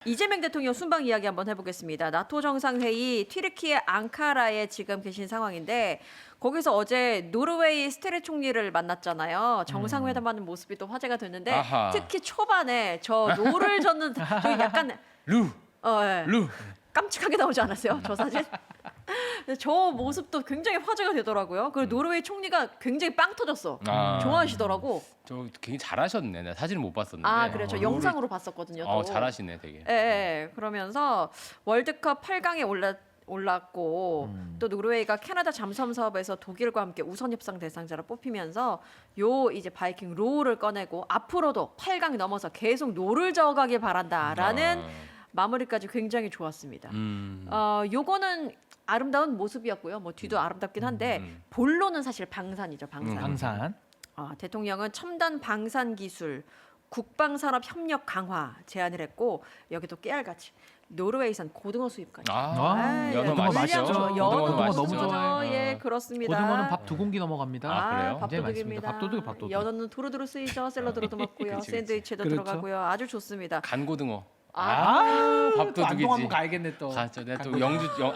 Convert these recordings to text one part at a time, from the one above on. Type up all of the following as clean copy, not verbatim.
이재명 대통령 순방 이야기 한번 해보겠습니다. 나토 정상회의 튀르키예 앙카라에 지금 계신 상황인데 거기서 어제 노르웨이 스테르 총리를 만났잖아요. 정상회담하는 모습이 또 화제가 됐는데 아하. 특히 초반에 저 노를 젓는 저기 약간 예. 루. 깜찍하게 나오지 않았어요? 저 사진? 저 모습도 굉장히 화제가 되더라고요. 그리고 노르웨이 총리가 굉장히 빵 터졌어. 좋아하시더라고. 저 굉장히 잘하셨네. 나 사진을 못 봤었는데. 아, 그래. 저 영상으로 봤었거든요. 또. 잘하시네, 되게. 예. 그러면서 월드컵 8강에 올랐고 또 노르웨이가 캐나다 잠수함 사업에서 독일과 함께 우선 협상 대상자로 뽑히면서 요 이제 바이킹 로우를 꺼내고 앞으로도 8강 넘어서 계속 노를 저어가길 바란다라는 마무리까지 굉장히 좋았습니다. 요거는 아름다운 모습이었고요. 뭐 뒤도 아름답긴 한데 본론은 사실 방산이죠. 방산. 대통령은 첨단 방산 기술, 국방산업 협력 강화 제안을 했고 여기도 깨알같이 노르웨이산 고등어 수입까지. 연어 맛있죠. 연어 너무 좋아요. 예, 그렇습니다. 고등어는 밥 2공기 넘어갑니다. 그래요? 밥도둑입니다. 밥도둑. 연어는 두루두루 쓰이죠. 샐러드로도 먹고요. 그치. 샌드위치에도 그렇죠. 들어가고요. 아주 좋습니다. 간고등어. 밥도둑 밥도둑이지. 한번 가야겠네 또. 갔죠. 내가 또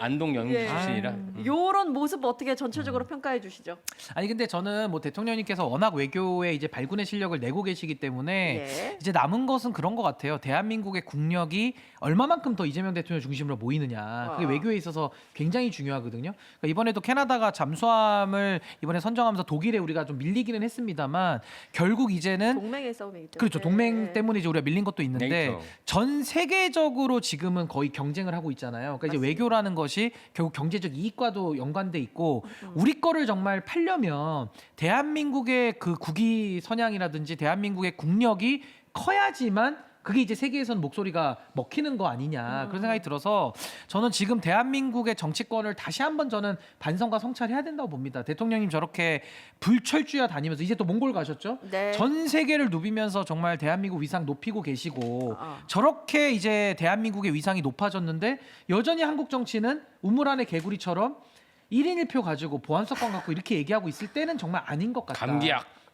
안동 영주 예. 출신이라. 요런 모습 어떻게 전체적으로 평가해 주시죠? 아니 근데 저는 뭐 대통령님께서 워낙 외교에 이제 발군의 실력을 내고 계시기 때문에 예. 이제 남은 것은 그런 것 같아요. 대한민국의 국력이 얼마만큼 더 이재명 대통령 중심으로 모이느냐. 그게 외교에 있어서 굉장히 중요하거든요. 그러니까 이번에도 캐나다가 잠수함을 이번에 선정하면서 독일에 우리가 좀 밀리기는 했습니다만 결국 이제는 동맹의 싸움이기 때문에. 그렇죠. 동맹 때문에 이제 우리가 밀린 것도 있는데 네이터. 전 세계적으로 지금은 거의 경쟁을 하고 있잖아요. 그러니까 이제 외교라는 것이 결국 경제적 이익과도 연관돼 있고 우리 거를 정말 팔려면 대한민국의 그 국위 선양이라든지 대한민국의 국력이 커야지만 그게 이제 세계에서는 목소리가 먹히는 거 아니냐 그런 생각이 들어서 저는 지금 대한민국의 정치권을 다시 한번 저는 반성과 성찰해야 된다고 봅니다. 대통령님 저렇게 불철주야 다니면서 이제 또 몽골 가셨죠? 네. 전 세계를 누비면서 정말 대한민국 위상 높이고 계시고 저렇게 이제 대한민국의 위상이 높아졌는데 여전히 한국 정치는 우물 안의 개구리처럼 1인 1표 가지고 보안석관 갖고 이렇게 얘기하고 있을 때는 정말 아닌 것 같다.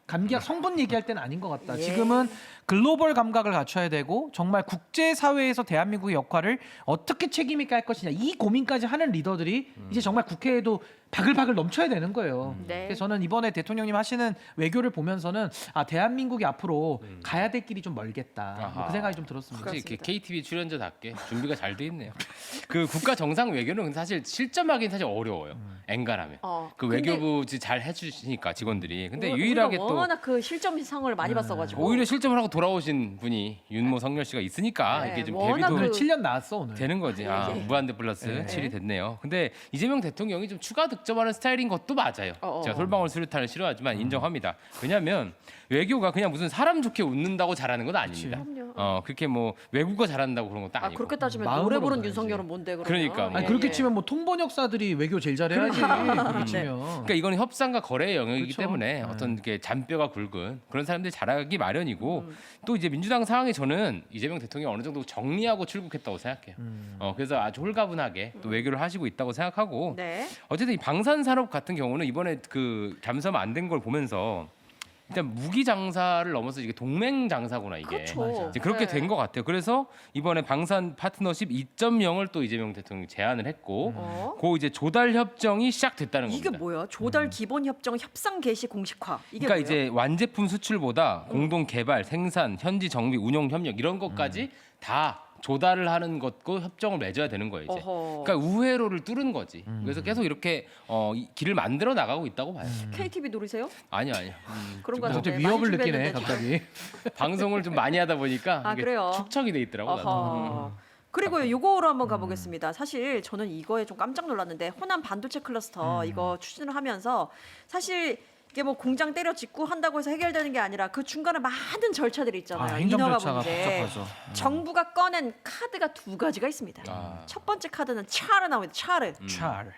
감기약 성분 얘기할 때는 아닌 것 같다. 예. 지금은 글로벌 감각을 갖춰야 되고 정말 국제사회에서 대한민국의 역할을 어떻게 책임 있게 할 것이냐 이 고민까지 하는 리더들이 이제 정말 국회에도 바글바글 넘쳐야 되는 거예요. 네. 그래서 저는 이번에 대통령님 하시는 외교를 보면서는 대한민국이 앞으로 가야 될 길이 좀 멀겠다. 뭐그 생각이 좀 들었습니다. 확실히 그렇습니다. KTV 출연자답게 준비가 잘 돼 있네요. 그 국가 정상 외교는 사실 실점하기는 사실 어려워요. 엔간하면. 그 근데 외교부 잘 해주시니까 직원들이. 근데 우리가 유일하게 또 워낙 그 실점상을 많이 봤어가지고 오히려 실점을 하고 돌아오신 분이 윤모 성렬 씨가 있으니까 네, 이게 좀 워낙 대비도 오늘 7년 나왔어 오늘. 되는 거지. 무한대 플러스 네. 7이 됐네요. 근데 이재명 대통령이 좀 추가 득점하는 스타일인 것도 맞아요. 제가 솔방울 수류탄을 싫어하지만 인정합니다. 왜냐하면 외교가 그냥 무슨 사람 좋게 웃는다고 잘하는 건 아닙니다. 그렇게 뭐 외국어 잘한다고 그런 것도 아니고. 그렇게 따지면 마음으로 노래 부른 가야지. 윤석열은 뭔데 그러면? 그러니까 뭐. 아니 그렇게 치면 뭐 통번역사들이 외교 제일 잘해야지. 그렇게 치면. 그러니까 이거는 협상과 거래의 영역이기 그렇죠. 때문에 어떤 게 잔뼈가 굵은 그런 사람들이 잘하기 마련이고 또 이제 민주당 상황에 저는 이재명 대통령이 어느 정도 정리하고 출국했다고 생각해요. 그래서 아주 홀가분하게 또 외교를 하시고 있다고 생각하고 네. 어쨌든 이 방산 산업 같은 경우는 이번에 그 잠수함 안 된 걸 보면서 일단 무기 장사를 넘어서 이게 동맹 장사구나 이게. 그렇죠. 이제 그렇게 네. 된 것 같아요. 그래서 이번에 방산 파트너십 2.0을 또 이재명 대통령이 제안을 했고, 그 이제 조달 협정이 시작됐다는 이게 겁니다. 뭐야? 조달 기본 협정 협상 개시 공식화. 이게 그러니까 뭐예요? 이제 완제품 수출보다 공동 개발, 생산, 현지 정비, 운영 협력 이런 것까지 다 조달을 하는 것과 협정을 맺어야 되는 거예요 이제. 그러니까 우회로를 뚫은 거지. 그래서 계속 이렇게 이 길을 만들어 나가고 있다고 봐요. KTV 노리세요? 아니요. 그런 거 갑자기 같은데. 위협을 많이 느끼네 준비했는데. 갑자기. 방송을 좀 많이 하다 보니까 이게 그래요? 축척이 돼 있더라고. 나도. 어허. 그리고 요거로 한번 가보겠습니다. 사실 저는 이거에 좀 깜짝 놀랐는데 호남 반도체 클러스터 이거 추진을 하면서 사실 이게 뭐 공장 때려 짓고 한다고 해서 해결되는 게 아니라 그 중간에 많은 절차들이 있잖아요. 행정 인허가 절차가 문제. 복잡하죠. 정부가 꺼낸 카드가 두 가지가 있습니다. 첫 번째 카드는 차르 나옵니다. 차르. 잘.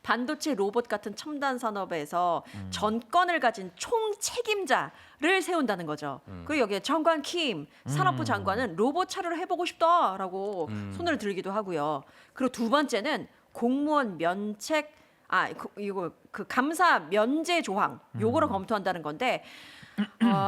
반도체 로봇 같은 첨단 산업에서 전권을 가진 총 책임자를 세운다는 거죠. 그리고 여기에 정관 킴 산업부 장관은 로봇 차르를 해보고 싶다라고 손을 들기도 하고요. 그리고 두 번째는 공무원 면책 이거 그 감사 면제 조항 요거를 검토한다는 건데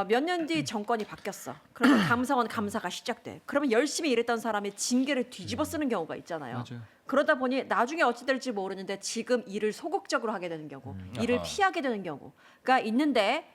몇 년 뒤 정권이 바뀌었어. 그러면 감사원 감사가 시작돼. 그러면 열심히 일했던 사람이 징계를 뒤집어 쓰는 경우가 있잖아요. 맞아요. 그러다 보니 나중에 어찌 될지 모르는데 지금 일을 소극적으로 하게 되는 경우, 일을 아하. 피하게 되는 경우가 있는데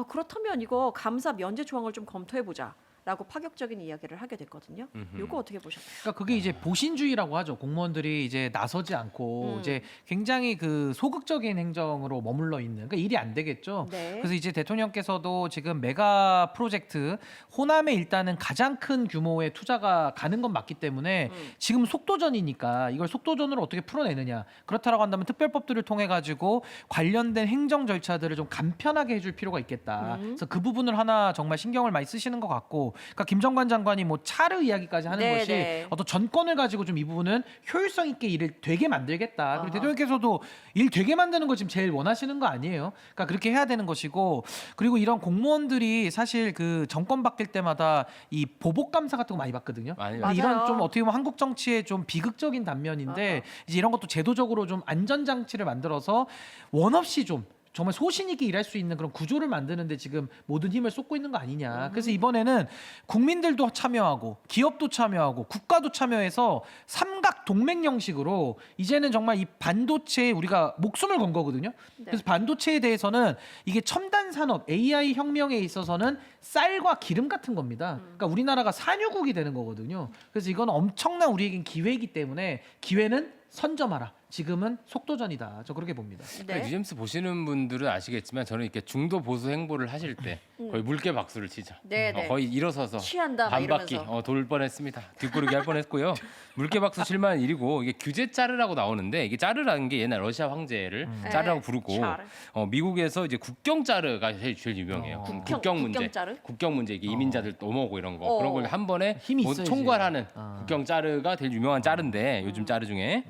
그렇다면 이거 감사 면제 조항을 좀 검토해 보자라고 파격적인 이야기를 하게 됐거든요. 이거 어떻게 보셨나요? 그러니까 그게 이제 보신주의라고 하죠. 공무원들이 이제 나서지 않고 이제 굉장히 그 소극적인 행정으로 머물러 있는. 그러니까 일이 안 되겠죠. 네. 그래서 이제 대통령께서도 지금 메가 프로젝트 호남에 일단은 가장 큰 규모의 투자가 가는 건 맞기 때문에 지금 속도전이니까 이걸 속도전으로 어떻게 풀어내느냐. 그렇다라고 한다면 특별법들을 통해 가지고 관련된 행정 절차들을 좀 간편하게 해줄 필요가 있겠다. 그래서 그 부분을 하나 정말 신경을 많이 쓰시는 것 같고, 그러니까 김정관 장관이 뭐 차르 이야기까지 하는 네, 것이 네. 어떤 전권을 가지고 좀 이 부분은 효율성 있게 일을 되게 만들겠다. 그리고 아하. 대통령께서도 일 되게 만드는 거 지금 제일 원하시는 거 아니에요? 그러니까 그렇게 해야 되는 것이고, 그리고 이런 공무원들이 사실 그 정권 바뀔 때마다 이 보복 감사 같은 거 많이 받거든요. 많이 맞아요. 이런 좀 어떻게 보면 한국 정치의 좀 비극적인 단면인데 이제 이런 것도 제도적으로 좀 안전 장치를 만들어서 원 없이 좀 정말 소신 있게 일할 수 있는 그런 구조를 만드는데 지금 모든 힘을 쏟고 있는 거 아니냐. 그래서 이번에는 국민들도 참여하고 기업도 참여하고 국가도 참여해서 삼각 동맹 형식으로 이제는 정말 이 반도체에 우리가 목숨을 건 거거든요. 그래서 반도체에 대해서는 이게 첨단 산업 AI 혁명에 있어서는 쌀과 기름 같은 겁니다. 그러니까 우리나라가 산유국이 되는 거거든요. 그래서 이건 엄청난 우리에겐 기회이기 때문에 기회는 선점하라. 지금은 속도전이다. 저 그렇게 봅니다. 그러니까 뉴잼스 보시는 분들은 아시겠지만 저는 이렇게 중도 보수 행보를 하실 때 거의 물개 박수를 치죠. 네, 네. 거의 일어서서 취한다 막 반바퀴 이러면서. 돌 뻔했습니다. 뒷구르기 할 뻔했고요. 물개 박수 칠만한 일이고, 이게 규제 짜르라고 나오는데 이게 짜르라는 게 옛날 러시아 황제를 짜르라고 부르고 짜르. 미국에서 이제 국경 짜르가 제일 유명해요. 국경 문제, 국경 짜르? 국경 문제 이게 이민자들 넘어오고 이런 거 그런 걸 한 번에 힘이 모두 있어야지. 총괄하는 국경 짜르가 제일 유명한 짜르인데 요즘 짜르 중에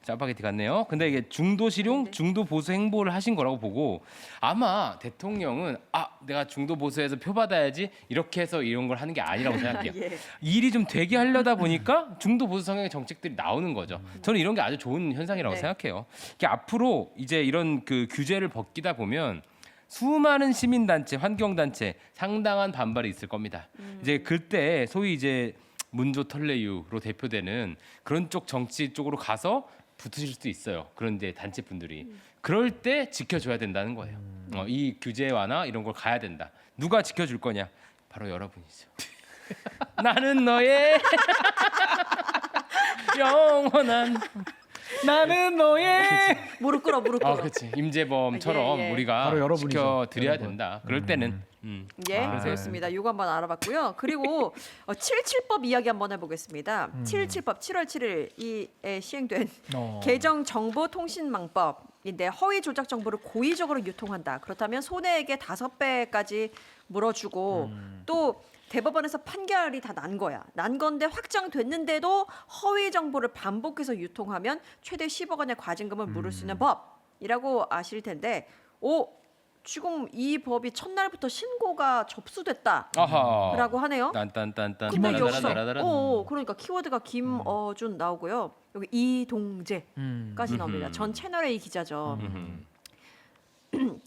짜파게티 같네요. 근데 이게 중도 실용, 중도 보수 행보를 하신 거라고 보고, 아마 대통령은 내가 중도 보수에서 표 받아야지 이렇게 해서 이런 걸 하는 게 아니라고 생각해요. 예. 일이 좀 되게 하려다 보니까 중도 보수 성향의 정책들이 나오는 거죠. 저는 이런 게 아주 좋은 현상이라고 네. 생각해요. 이게 앞으로 이제 이런 그 규제를 벗기다 보면 수많은 시민단체, 환경단체 상당한 반발이 있을 겁니다. 이제 그때 소위 이제 문조 털레유로 대표되는 그런 쪽 정치 쪽으로 가서 붙으실 수도 있어요. 그런데 단체 분들이 그럴 때 지켜줘야 된다는 거예요. 이 규제 완화 이런 걸 가야 된다. 누가 지켜줄 거냐? 바로 여러분이죠. 나는 너의 영원한 나는 너의 무릎 꿇어 무릎 꿇어. 그렇지. 임재범처럼 예, 예. 우리가 바로 여러분이죠. 지켜드려야 여러분. 된다. 그럴 때는 예, 그렇습니다. 이거 한번 알아봤고요. 그리고 7.7법 이야기 한번 해보겠습니다. 7.7법 7월 7일 이 시행된 개정 정보통신망법인데 허위 조작 정보를 고의적으로 유통한다. 그렇다면 손해액의 5배까지 물어주고 또 대법원에서 판결이 다 난 거야. 난 건데 확정됐는데도 허위 정보를 반복해서 유통하면 최대 10억 원의 과징금을 물을 수 있는 법이라고 아실 텐데, 지금 이 법이 첫날부터 신고가 접수됐다라고 아하. 하네요. 딴딴딴딴 근데 여기서 따라라라라라. 그러니까 키워드가 김어준 나오고요. 여기 이동재까지 나옵니다. 전 채널A 기자죠.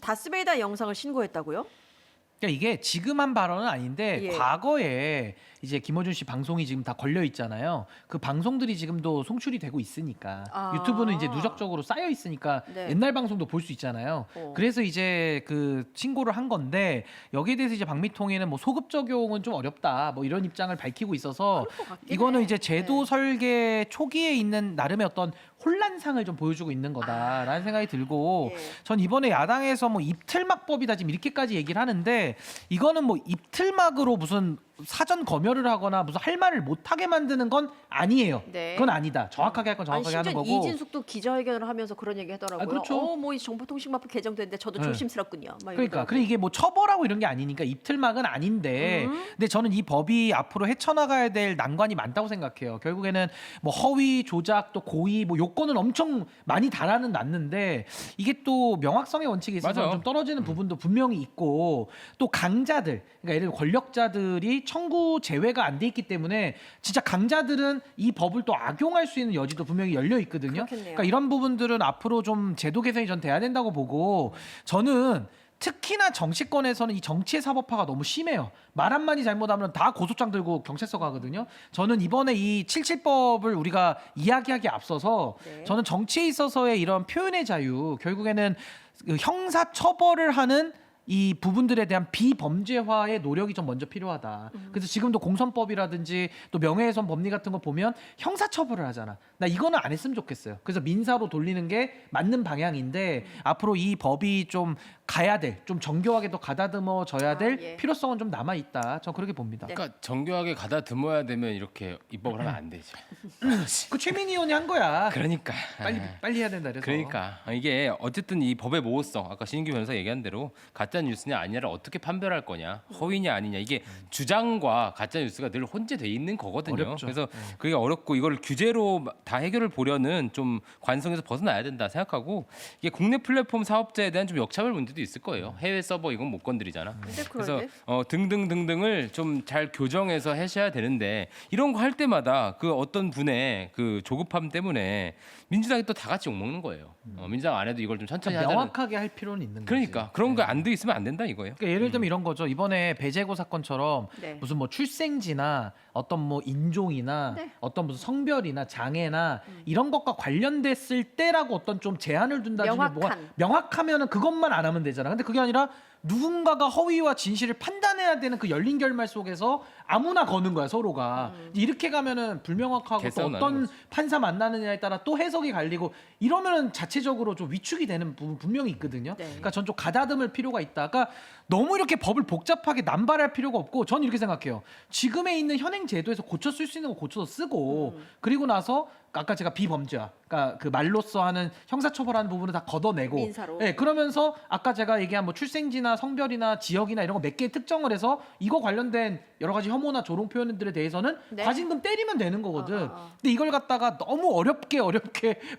다스베이다 영상을 신고했다고요? 그러니까 이게 지금 한 발언은 아닌데 예. 과거에 이제 김어준 씨 방송이 지금 다 걸려 있잖아요. 그 방송들이 지금도 송출이 되고 있으니까 유튜브는 이제 누적적으로 쌓여 있으니까 네. 옛날 방송도 볼 수 있잖아요. 그래서 이제 그 신고를 한 건데 여기에 대해서 이제 박미통위는 뭐 소급 적용은 좀 어렵다 뭐 이런 입장을 밝히고 있어서 그럴 것 같긴 이거는 해. 이제 제도 네. 설계 초기에 있는 나름의 어떤 혼란상을 좀 보여주고 있는 거다라는 생각이 들고 예. 전 이번에 야당에서 뭐 입틀막법이다 지금 이렇게까지 얘기를 하는데 이거는 뭐 입틀막으로 무슨 사전 검열을 하거나 무슨 할 말을 못하게 만드는 건 아니에요. 네. 그건 아니다. 정확하게 할 건 아니, 정확하게 하는 심지어 거고. 이진숙도 기자회견을 하면서 그런 얘기 하더라고요. 그렇죠. 뭐이 정보통신망법 개정됐는데 저도 네. 조심스럽군요. 막 그러니까 이러더라고요. 그래 이게 뭐 처벌하고 이런 게 아니니까 입틀막은 아닌데 근데 저는 이 법이 앞으로 헤쳐나가야 될 난관이 많다고 생각해요. 결국에는 뭐 허위 조작 또 고의 뭐 요건은 엄청 많이 달아는 놨는데 이게 또 명확성의 원칙에 있어서 맞아요. 좀 떨어지는 부분도 분명히 있고 또 강자들 그러니까 예를 들어 권력자들이 청구 제외가 안 돼 있기 때문에 진짜 강자들은 이 법을 또 악용할 수 있는 여지도 분명히 열려 있거든요. 그렇겠네요. 그러니까 이런 부분들은 앞으로 좀 제도 개선이 전 돼야 된다고 보고 저는 특히나 정치권에서는 이 정치의 사법화가 너무 심해요. 말 한마디 잘못하면 다 고소장 들고 경찰서 가거든요. 저는 이번에 이 77법을 우리가 이야기하기에 앞서서 네. 저는 정치에 있어서의 이런 표현의 자유, 결국에는 그 형사 처벌을 하는 이 부분들에 대한 비범죄화의 노력이 좀 먼저 필요하다. 그래서 지금도 공선법이라든지 또 명예훼손 법리 같은 거 보면 형사처벌을 하잖아. 나 이거는 안 했으면 좋겠어요. 그래서 민사로 돌리는 게 맞는 방향인데 앞으로 이 법이 좀 가야 될, 좀 정교하게 더 가다듬어져야 될 예. 필요성은 좀 남아 있다. 전 그렇게 봅니다. 네. 그러니까 정교하게 가다듬어야 되면 이렇게 입법을 하면 안 되죠. 그 최민희 의원이 한 거야. 그러니까 빨리 해야 된다 그래서. 그러니까 이게 어쨌든 이 법의 모호성 아까 신인규 변호사 얘기한 대로 가짜 뉴스냐 아니냐를 어떻게 판별할 거냐 허위냐 아니냐 이게 주장과 가짜 뉴스가 늘 혼재돼 있는 거거든요. 어렵죠. 그래서 그게 어렵고 이걸 규제로 다 해결을 보려는 좀 관성에서 벗어나야 된다 생각하고 이게 국내 플랫폼 사업자에 대한 좀 역차별 문제도 있을 거예요. 해외 서버 이건 못 건드리잖아. 근데 그래서 그런데 등등등등을 좀 잘 교정해서 하셔야 되는데 이런 거 할 때마다 그 어떤 분의 그 조급함 때문에 민주당이 또 다 같이 욕먹는 거예요. 민주당 안에도 이걸 좀 천천히 그러니까 하자는. 명확하게 할 필요는 있는 거지. 그러니까 그런 거 안 돼 있으면 안 된다 이거예요. 그러니까 예를 들면 이런 거죠. 이번에 배재고 사건처럼 네. 무슨 뭐 출생지나 어떤 뭐 인종이나 네. 어떤 무슨 성별이나 장애나 이런 것과 관련됐을 때라고 어떤 좀 제한을 둔다든지 명확한. 명확하면은 그것만 안 하면 되잖아. 근데 그게 아니라 누군가가 허위와 진실을 판단해야 되는 그 열린 결말 속에서 아무나 거는 거야 서로가. 이렇게 가면은 불명확하고 또 개싸움 나는 어떤 거지. 판사 만나느냐에 따라 또 해석이 갈리고 이러면은 자체적으로 좀 위축이 되는 부분 분명히 있거든요. 네. 그러니까 전 좀 가다듬을 필요가 있다. 그러니까 너무 이렇게 법을 복잡하게 남발할 필요가 없고 저는 이렇게 생각해요. 지금에 있는 현행 제도에서 고쳐 쓸 수 있는 거 고쳐서 쓰고 그리고 나서 아까 제가 비범죄화, 그러니까 그 말로써 하는 형사처벌하는 부분을 다 걷어내고, 민사로. 네, 그러면서 아까 제가 얘기한 뭐 출생지나 성별이나 지역이나 이런 거 몇 개 특정을 해서 이거 관련된 여러 가지 혐오나 조롱 표현들에 대해서는 네. 과징금 때리면 되는 거거든. 어. 근데 이걸 갖다가 너무 어렵게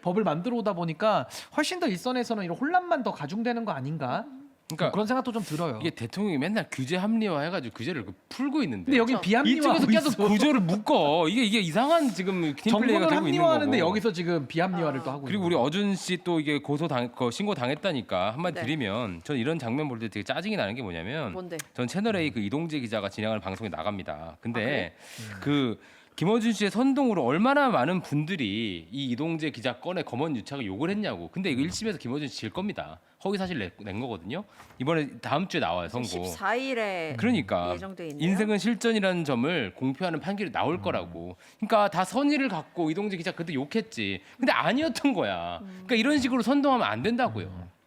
법을 만들어 오다 보니까 훨씬 더 일선에서는 이런 혼란만 더 가중되는 거 아닌가? 그러니까 그런 생각도 좀 들어요. 이게 대통령이 맨날 규제 합리화해가지고 규제를 풀고 있는데. 근데 여기 그렇죠. 비합리화하고 이쪽에서 계속 있어. 구조를 묶어. 이게 이상한 지금 팀플레이가 정권을 되고 있는 합리화하는데 거고. 여기서 지금 비합리화를 또 하고 그리고 있는 우리 어준 씨 또 이게 신고 당했다니까 한마디 네. 드리면 저는 이런 장면 볼 때 되게 짜증이 나는 게 뭐냐면 뭔데? 전 채널 A 그 이동재 기자가 진행하는 방송에 나갑니다. 근데 아, 그 김어준 씨의 선동으로 얼마나 많은 분들이 이 이동재 기자 건에 검언 유착을 욕을 했냐고. 근데 이거 1심에서 김어준 씨 질 겁니다. 허위 사실 낸 거거든요. 이번에 다음 주에 나와요 선고. 14일에 그러니까 예정돼 있네요. 인생은 실전이라는 점을 공표하는 판결이 나올 거라고. 그러니까 다 선의를 갖고 이동재 기자 그때 욕했지. 근데 아니었던 거야. 그러니까 이런 식으로 선동하면 안 된다고요.